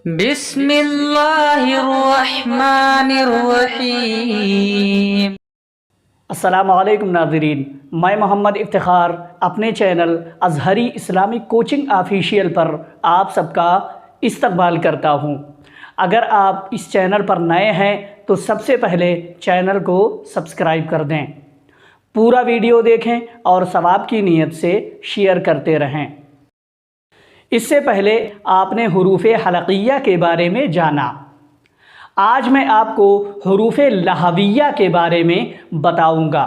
بسم اللہ الرحمن الرحیم۔ السلام علیکم ناظرین، میں محمد افتخار اپنے channel Azhari Islamic coaching official پر آپ سب کا استقبال کرتا ہوں۔ اگر آپ اس چینل پر نئے ہیں تو سب سے پہلے چینل کو سبسکرائب کر دیں، پورا ویڈیو دیکھیں اور ثواب کی نیت سے شیئر کرتے رہیں۔ اس سے پہلے آپ نے حروف حلقیہ کے بارے میں جانا، آج میں آپ کو حروف لہویہ کے بارے میں بتاؤں گا۔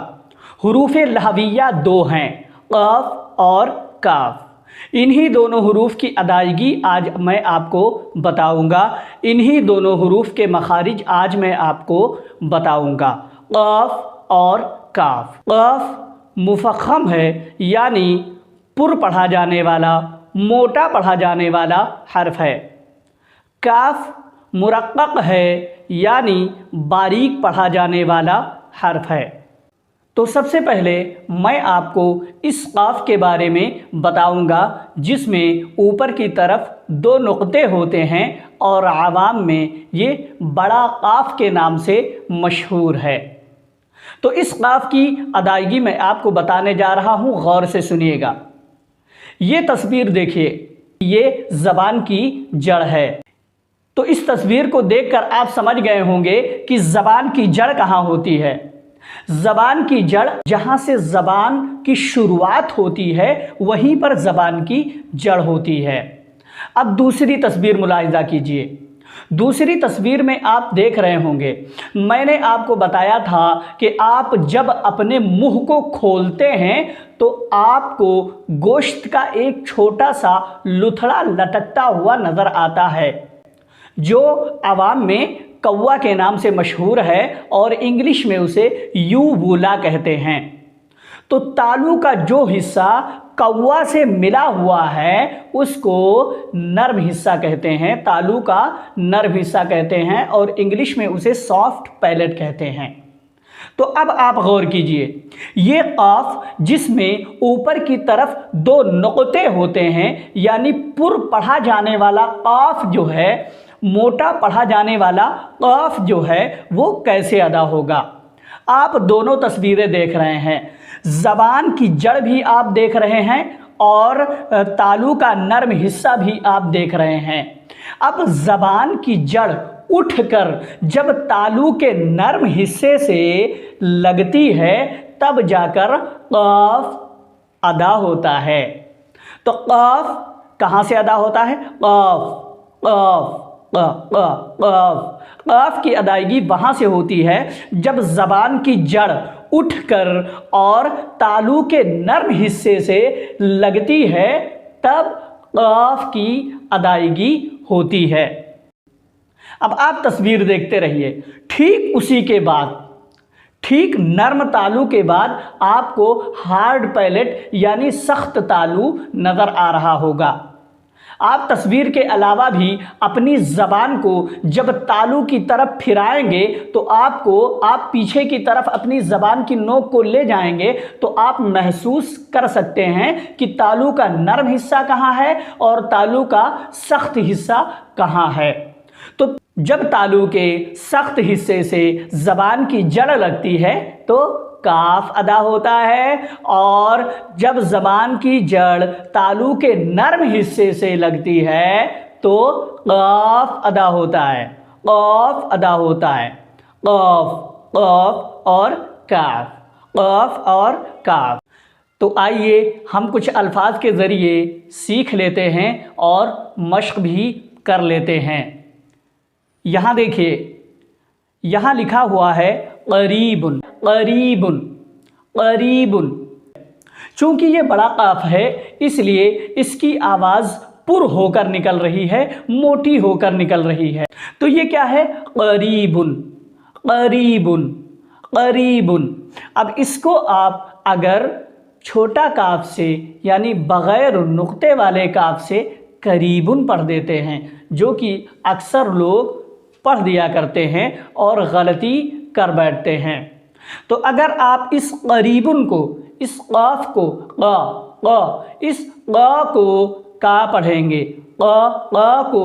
حروف لہویہ دو ہیں، قاف اور کاف۔ انہی دونوں حروف کی ادائیگی آج میں آپ کو بتاؤں گا، انہی دونوں حروف کے مخارج آج میں آپ کو بتاؤں گا، قاف اور کاف۔ قاف مفخم ہے، یعنی پر پڑھا جانے والا، موٹا پڑھا جانے والا حرف ہے۔ کاف مرقق ہے، یعنی باریک پڑھا جانے والا حرف ہے۔ تو سب سے پہلے میں آپ کو اس قاف کے بارے میں بتاؤں گا جس میں اوپر کی طرف دو نقطے ہوتے ہیں اور عوام میں یہ بڑا قاف کے نام سے مشہور ہے۔ تو اس قاف کی ادائیگی میں آپ کو بتانے جا رہا ہوں، غور سے سنیے گا۔ یہ تصویر دیکھیے، یہ زبان کی جڑ ہے۔ تو اس تصویر کو دیکھ کر آپ سمجھ گئے ہوں گے کہ زبان کی جڑ کہاں ہوتی ہے۔ زبان کی جڑ جہاں سے زبان کی شروعات ہوتی ہے وہیں پر زبان کی جڑ ہوتی ہے۔ اب دوسری تصویر ملاحظہ کیجئے۔ دوسری تصویر میں آپ دیکھ رہے ہوں گے، میں نے آپ کو بتایا تھا کہ آپ جب اپنے منہ کو کھولتے ہیں تو آپ کو گوشت کا ایک چھوٹا سا لتھڑا لٹکتا ہوا نظر آتا ہے، جو عوام میں کوا کے نام سے مشہور ہے اور انگلش میں اسے یوولا کہتے ہیں۔ تو تالو کا جو حصہ کوا سے ملا ہوا ہے اس کو نرم حصہ کہتے ہیں، تالو کا نرم حصہ کہتے ہیں اور انگلش میں اسے سافٹ پیلٹ کہتے ہیں۔ تو اب آپ غور کیجئے، یہ قاف جس میں اوپر کی طرف دو نقطے ہوتے ہیں، یعنی پر پڑھا جانے والا قاف جو ہے، موٹا پڑھا جانے والا قاف جو ہے، وہ کیسے ادا ہوگا؟ آپ دونوں تصویریں دیکھ رہے ہیں، زبان کی جڑ بھی آپ دیکھ رہے ہیں اور تالو کا نرم حصہ بھی آپ دیکھ رہے ہیں۔ اب زبان کی جڑ اٹھ کر جب تالو کے نرم حصے سے لگتی ہے تب جا کر قاف ادا ہوتا ہے۔ تو قاف کہاں سے ادا ہوتا ہے؟ قاف قاف قاف قاف۔ قاف کی ادائیگی وہاں سے ہوتی ہے جب زبان کی جڑ اٹھ کر اور تالو کے نرم حصے سے لگتی ہے تب قاف کی ادائیگی ہوتی ہے۔ اب آپ تصویر دیکھتے رہیے، ٹھیک اسی کے بعد، ٹھیک نرم تالو کے بعد آپ کو ہارڈ پیلٹ یعنی سخت تالو نظر آ رہا ہوگا۔ آپ تصویر کے علاوہ بھی اپنی زبان کو جب تالو کی طرف پھرائیں گے تو آپ پیچھے کی طرف اپنی زبان کی نوک کو لے جائیں گے تو آپ محسوس کر سکتے ہیں کہ تالو کا نرم حصہ کہاں ہے اور تالو کا سخت حصہ کہاں ہے۔ تو جب تالو کے سخت حصے سے زبان کی جڑ لگتی ہے تو کاف ادا ہوتا ہے، اور جب زبان کی جڑ تالو کے نرم حصے سے لگتی ہے تو قاف ادا ہوتا ہے، قاف ادا ہوتا ہے، قاف قاف اور کاف، قاف اور کاف۔ تو آئیے ہم کچھ الفاظ کے ذریعے سیکھ لیتے ہیں اور مشق بھی کر لیتے ہیں۔ یہاں دیکھیے، یہاں لکھا ہوا ہے قریب، قریب، قریب۔ چونکہ یہ بڑا قاف ہے اس لیے اس کی آواز پر ہو کر نکل رہی ہے، موٹی ہو کر نکل رہی ہے۔ تو یہ کیا ہے؟ قریب، قریب، قریب۔ اب اس کو آپ اگر چھوٹا کاف سے یعنی بغیر نقطے والے کاف سے قریبن پڑھ دیتے ہیں، جو کہ اکثر لوگ پڑھ دیا کرتے ہیں اور غلطی کر بیٹھتے ہیں۔ تو اگر آپ اس قریبن کو، اس قاف کو اس قا کو کا پڑھیں گے، قا کو